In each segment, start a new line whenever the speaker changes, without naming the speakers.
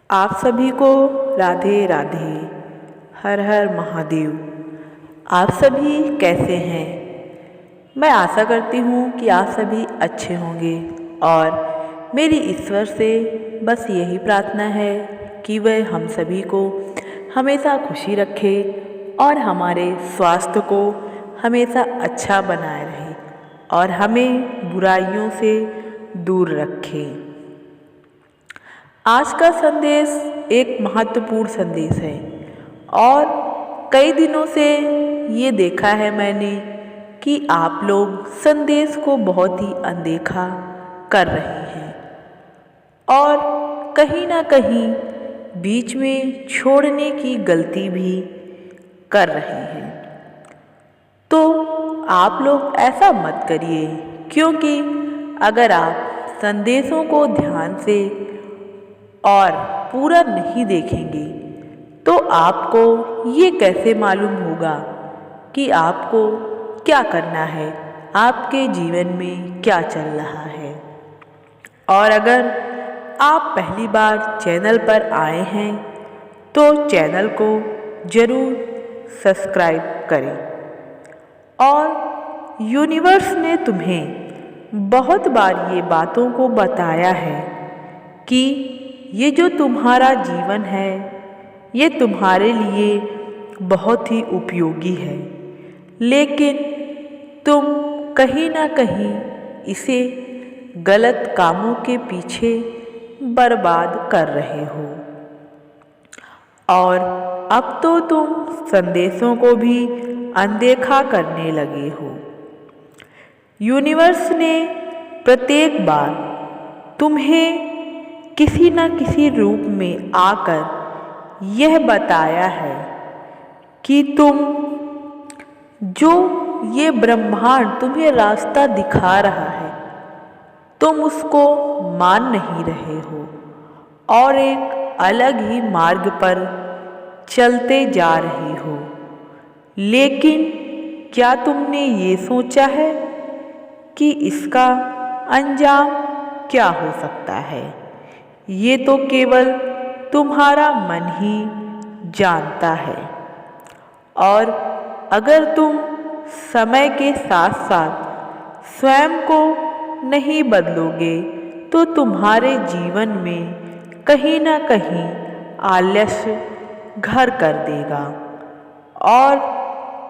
आप सभी को राधे राधे। हर हर महादेव। आप सभी कैसे हैं? मैं आशा करती हूँ कि आप सभी अच्छे होंगे और मेरी ईश्वर से बस यही प्रार्थना है कि वह हम सभी को हमेशा खुशी रखे और हमारे स्वास्थ्य को हमेशा अच्छा बनाए रहे और हमें बुराइयों से दूर रखे। आज का संदेश एक महत्वपूर्ण संदेश है और कई दिनों से ये देखा है मैंने कि आप लोग संदेश को बहुत ही अनदेखा कर रहे हैं और कहीं ना कहीं बीच में छोड़ने की गलती भी कर रहे हैं। तो आप लोग ऐसा मत करिए, क्योंकि अगर आप संदेशों को ध्यान से और पूरा नहीं देखेंगे तो आपको ये कैसे मालूम होगा कि आपको क्या करना है, आपके जीवन में क्या चल रहा है। और अगर आप पहली बार चैनल पर आए हैं तो चैनल को ज़रूर सब्सक्राइब करें। और यूनिवर्स ने तुम्हें बहुत बार ये बातों को बताया है कि ये जो तुम्हारा जीवन है ये तुम्हारे लिए बहुत ही उपयोगी है, लेकिन तुम कहीं ना कहीं इसे गलत कामों के पीछे बर्बाद कर रहे हो। और अब तो तुम संदेशों को भी अनदेखा करने लगे हो। यूनिवर्स ने प्रत्येक बार तुम्हें किसी न किसी रूप में आकर यह बताया है कि तुम जो ये ब्रह्मांड तुम्हें रास्ता दिखा रहा है तुम उसको मान नहीं रहे हो और एक अलग ही मार्ग पर चलते जा रहे हो। लेकिन क्या तुमने ये सोचा है कि इसका अंजाम क्या हो सकता है? ये तो केवल तुम्हारा मन ही जानता है। और अगर तुम समय के साथ साथ स्वयं को नहीं बदलोगे तो तुम्हारे जीवन में कहीं ना कहीं आलस्य घर कर देगा और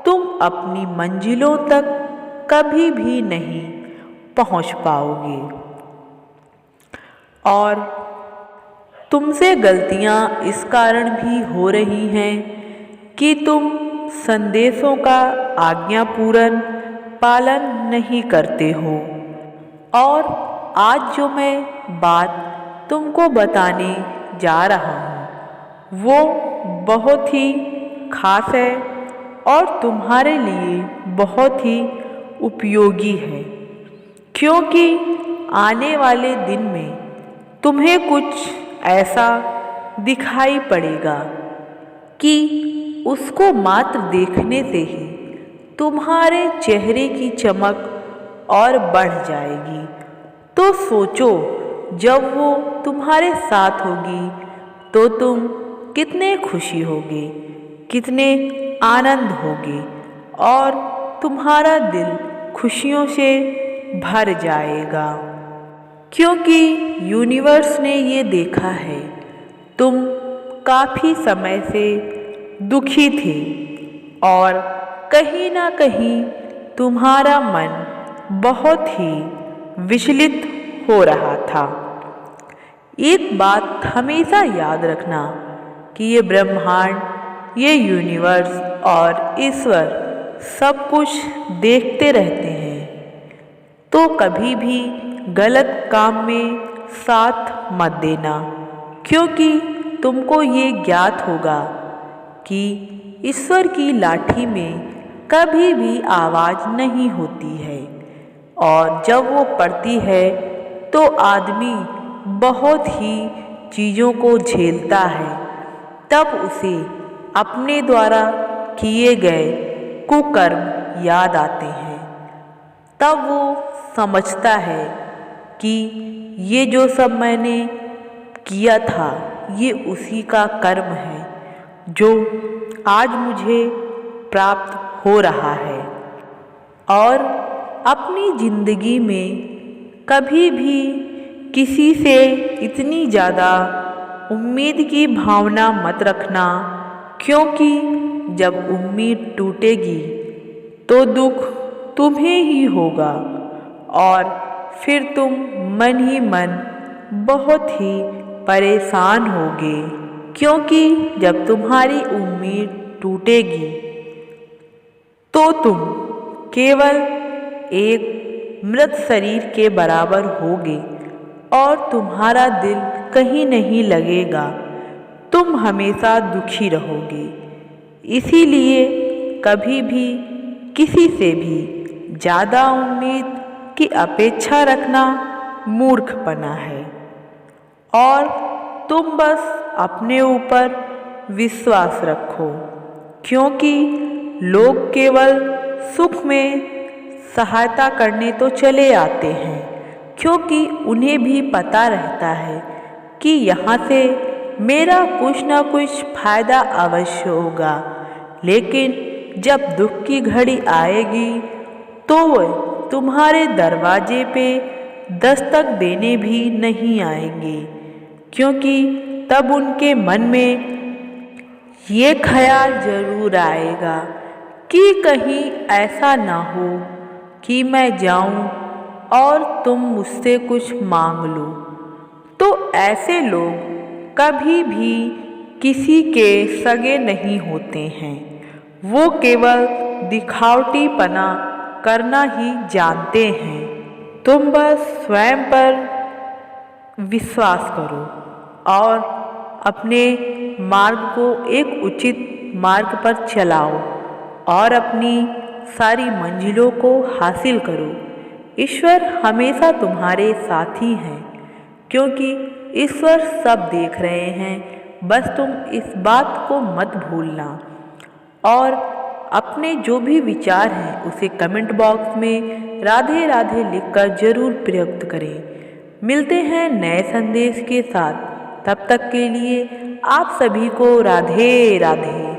तुम अपनी मंजिलों तक कभी भी नहीं पहुंच पाओगे। और तुमसे गलतियां इस कारण भी हो रही हैं कि तुम संदेशों का आज्ञापूर्ण पालन नहीं करते हो। और आज जो मैं बात तुमको बताने जा रहा हूँ वो बहुत ही खास है और तुम्हारे लिए बहुत ही उपयोगी है, क्योंकि आने वाले दिन में तुम्हें कुछ ऐसा दिखाई पड़ेगा कि उसको मात्र देखने से ही तुम्हारे चेहरे की चमक और बढ़ जाएगी। तो सोचो, जब वो तुम्हारे साथ होगी तो तुम कितने खुशी होगे, कितने आनंद होगे और तुम्हारा दिल खुशियों से भर जाएगा। क्योंकि यूनिवर्स ने ये देखा है तुम काफ़ी समय से दुखी थे और कहीं ना कहीं तुम्हारा मन बहुत ही विचलित हो रहा था। एक बात हमेशा याद रखना कि ये ब्रह्मांड, ये यूनिवर्स और ईश्वर सब कुछ देखते रहते हैं। तो कभी भी गलत काम में साथ मत देना, क्योंकि तुमको ये ज्ञात होगा कि ईश्वर की लाठी में कभी भी आवाज़ नहीं होती है और जब वो पड़ती है तो आदमी बहुत ही चीज़ों को झेलता है, तब उसे अपने द्वारा किए गए कुकर्म याद आते हैं। तब वो समझता है कि ये जो सब मैंने किया था ये उसी का कर्म है जो आज मुझे प्राप्त हो रहा है। और अपनी जिंदगी में कभी भी किसी से इतनी ज़्यादा उम्मीद की भावना मत रखना, क्योंकि जब उम्मीद टूटेगी तो दुख तुम्हें ही होगा और फिर तुम मन ही मन बहुत ही परेशान होगे। क्योंकि जब तुम्हारी उम्मीद टूटेगी तो तुम केवल एक मृत शरीर के बराबर होगे और तुम्हारा दिल कहीं नहीं लगेगा, तुम हमेशा दुखी रहोगे। इसीलिए कभी भी किसी से भी ज़्यादा उम्मीद की अपेक्षा रखना मूर्खपना है और तुम बस अपने ऊपर विश्वास रखो, क्योंकि लोग केवल सुख में सहायता करने तो चले आते हैं, क्योंकि उन्हें भी पता रहता है कि यहाँ से मेरा कुछ ना कुछ फायदा अवश्य होगा। लेकिन जब दुख की घड़ी आएगी तो वह तुम्हारे दरवाजे पे दस्तक देने भी नहीं आएंगे, क्योंकि तब उनके मन में ये ख्याल जरूर आएगा कि कहीं ऐसा ना हो कि मैं जाऊं और तुम मुझसे कुछ मांग लो। तो ऐसे लोग कभी भी किसी के सगे नहीं होते हैं, वो केवल दिखावटीपना करना ही जानते हैं। तुम बस स्वयं पर विश्वास करो और अपने मार्ग को एक उचित मार्ग पर चलाओ और अपनी सारी मंजिलों को हासिल करो। ईश्वर हमेशा तुम्हारे साथी हैं, क्योंकि ईश्वर सब देख रहे हैं। बस तुम इस बात को मत भूलना और अपने जो भी विचार हैं उसे कमेंट बॉक्स में राधे राधे लिखकर जरूर प्रयुक्त करें। मिलते हैं नए संदेश के साथ, तब तक के लिए आप सभी को राधे राधे।